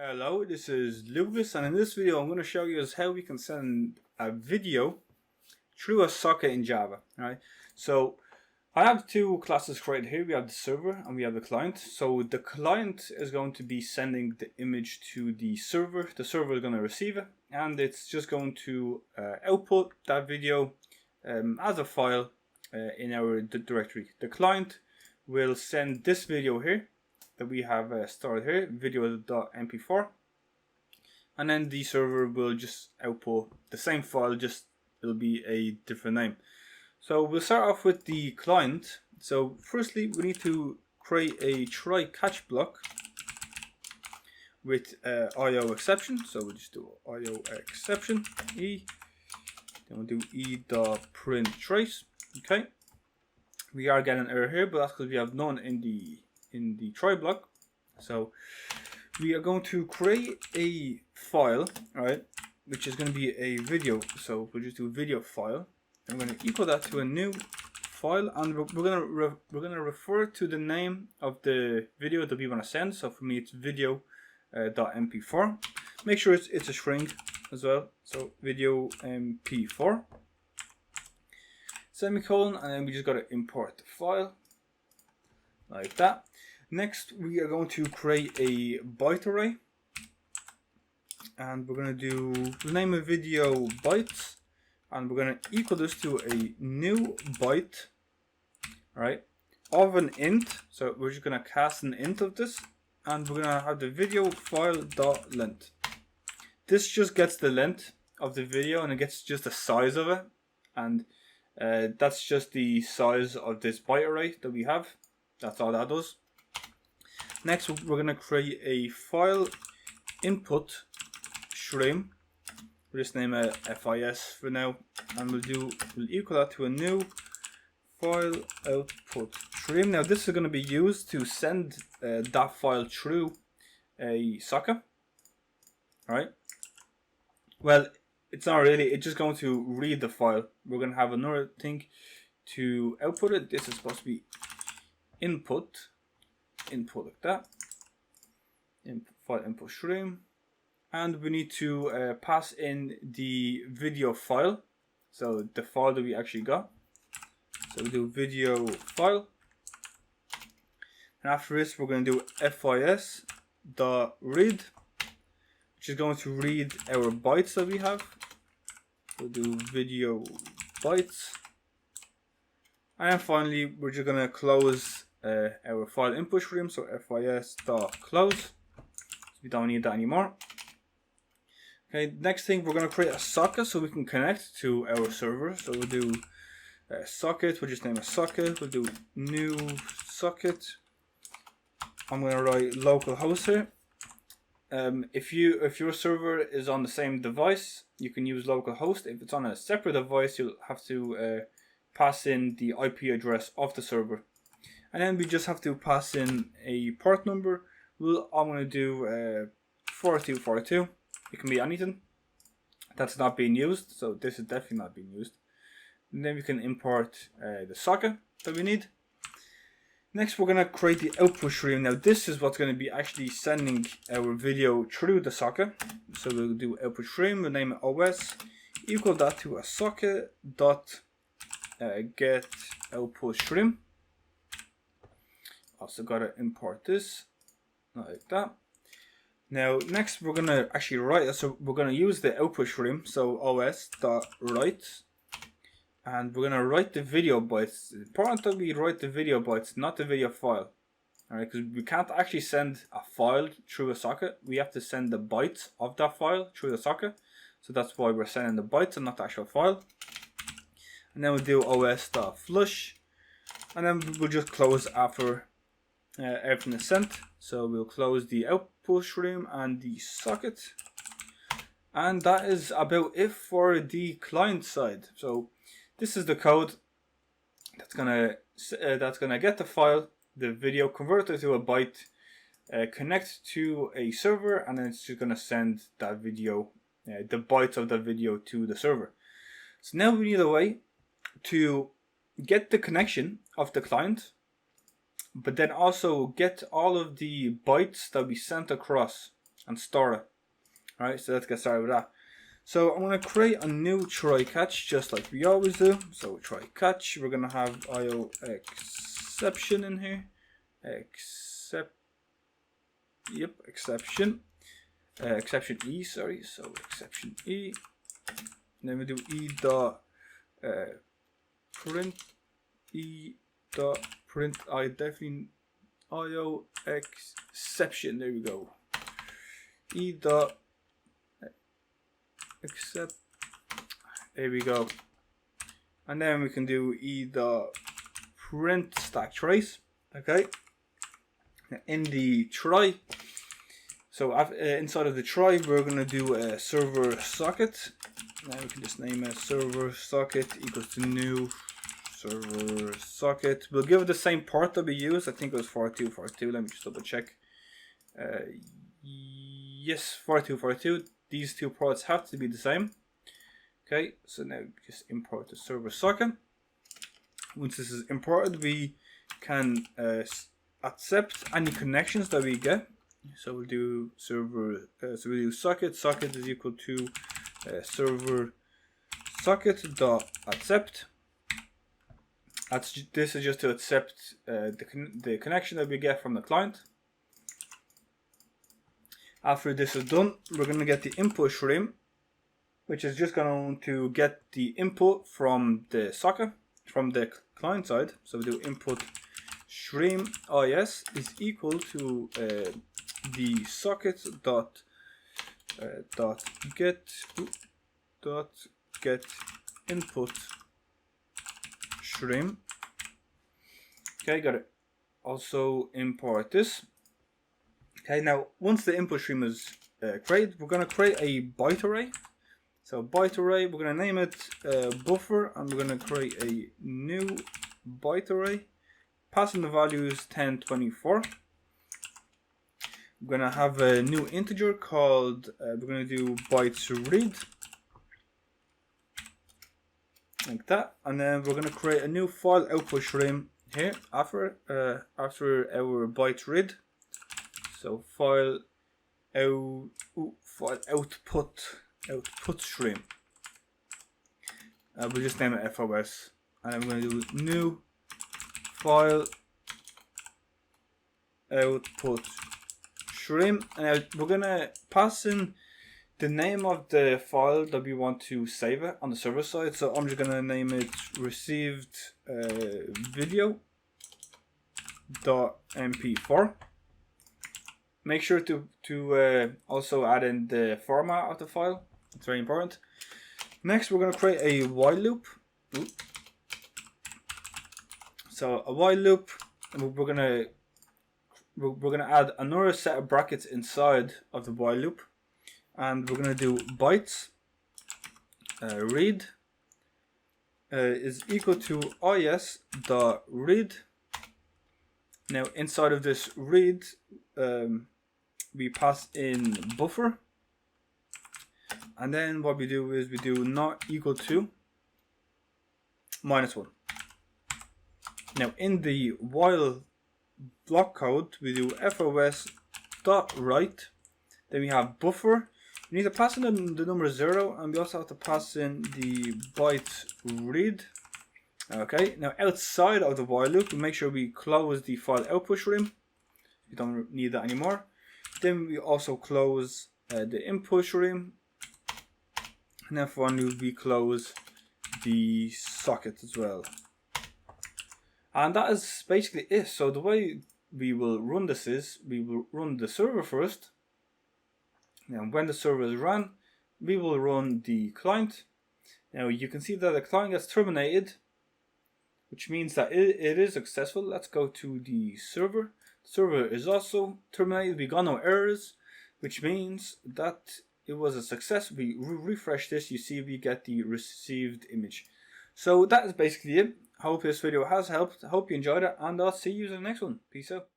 Hello, this is Lucas, and in this video I'm going to show you how we can send a video through a socket in Java. Right? So I have two classes created here. We have the server and we have the client. So the client is going to be sending the image to the server. The server is going to receive it, and it's just going to output that video as a file in our directory. The client will send this video here that we have stored here, video.mp4, and then the server will just output the same file, just it'll be a different name. So we'll start off with the client. So firstly we need to create a try catch block with IO exception. So we'll just do IO exception e, then we'll do e.print trace. Okay, we are getting an error here, but that's because we have none in the try block. So we are going to create a file, right, which is going to be a video. So we'll just do video file, and we're going to equal that to a new file, and we're going to refer to the name of the video that we want to send. So for me it's video.mp4. Make sure it's a string as well, so video mp4 semicolon, and then we just got to import the file like that. Next we are going to create a byte array, and we're going to do the name of video bytes, and we're going to equal this to a new byte, right, of an int. So we're just going to cast an int of this, and we're going to have the video file dot length. This just gets the length of the video, and it gets just the size of it, and that's just the size of this byte array that we have. That's all that does. Next we're going to create a file input stream. We'll just name it FIS for now, and we'll equal that to a new file output stream. Now this is going to be used to send that file through a socket. Alright, well, it's not really, it's just going to read the file. We're going to have another thing to output it. This is supposed to be input like that, file input stream, and we need to pass in the video file, so the file that we actually got. So we do video file, and after this we're going to do FIS dot read, which is going to read our bytes that we have. We'll do video bytes, and then finally we're just going to close our file input stream, so FIS.close. So we don't need that anymore. Okay, next thing, we're going to create a socket so we can connect to our server. So we'll do socket, we'll just name a socket, we'll do new socket. I'm going to write localhost here. If your server is on the same device, you can use localhost. If it's on a separate device, you'll have to pass in the IP address of the server. And then we just have to pass in a port number. I'm going to do 4242. It can be anything that's not being used. So this is definitely not being used. And then we can import the socket that we need. Next we're going to create the output stream. Now this is what's going to be actually sending our video through the socket. So we'll do output stream, we'll name it OS, equal that to a socket dot get output stream. Also got to import this like that. Now next we're going to actually write it, so we're going to use the output stream, so os.write, and we're going to write the video bytes. It's important that we write the video bytes, not the video file. Alright, because we can't actually send a file through a socket. We have to send the bytes of that file through the socket. So that's why we're sending the bytes and not the actual file. And then we'll do os.flush, and then we'll just close after everything is sent. So we'll close the output stream and the socket, and that is about it for the client side. So this is the code that's gonna get the file, the video, convert it to a byte, connect to a server, and then it's just gonna send that video, the bytes of that video, to the server. So now we need a way to get the connection of the client but then also get all of the bytes that we sent across and store it. Alright, so let's get started with that. So I'm going to create a new try catch just like we always do. So try catch, we're going to have IO exception in here. Exception. Exception E, sorry. So exception E. And then we do E dot print E dot print I definitely IO exception. There we go. E dot except. There we go. And then we can do E dot print stack trace. Okay. In the try. So inside of the try, we're gonna do a server socket. Now we can just name a server socket equals to new server socket. We'll give it the same port that we use. I think it was 4242. Let me just double check. Yes, 4242. These two ports have to be the same. Okay, so now just import the server socket. Once this is imported, we can accept any connections that we get. So we'll do server. So we'll do socket. Socket is equal to server socket dot accept. This is just to accept the connection that we get from the client. After this is done, we're going to get the input stream, which is just going to get the input from the socket, from the client side. So we do input stream is equal to the socket dot get input stream. Okay, got it. Also import this. Okay, now once the input stream is created, we're going to create a byte array. So byte array, we're going to name it buffer, and we're going to create a new byte array. Passing the values 1024. We're going to have a new integer called, we're going to do bytes read. Like that. And then we're going to create a new file output stream here after our byte read. So file output stream. We'll just name it FOS. And I'm going to do new file output stream, and we're gonna pass in the name of the file that we want to save it on the server side. So I'm just gonna name it received video.mp4. Make sure to also add in the format of the file. It's very important. Next, we're gonna create a while loop. So a while loop, and we're gonna add another set of brackets inside of the while loop, and we're gonna do bytes read is equal to is.read. Now inside of this read, we pass in buffer, and then what we do is we do not equal to -1. Now in the while block code, we do FOS.write, then we have buffer. We need to pass in the number 0, and we also have to pass in the byte read. Okay, now outside of the while loop, we make sure we close the file output stream. We don't need that anymore. Then we also close the input stream, and then finally we close the socket as well. And that is basically it. So the way we will run this is, we will run the server first. And when the server is run, we will run the client. Now you can see that the client gets terminated, which means that it is successful. Let's go to the server. The server is also terminated. We got no errors, which means that it was a success. We refresh this, you see we get the received image. So that is basically it. I hope this video has helped. I hope you enjoyed it, and I'll see you in the next one. Peace out.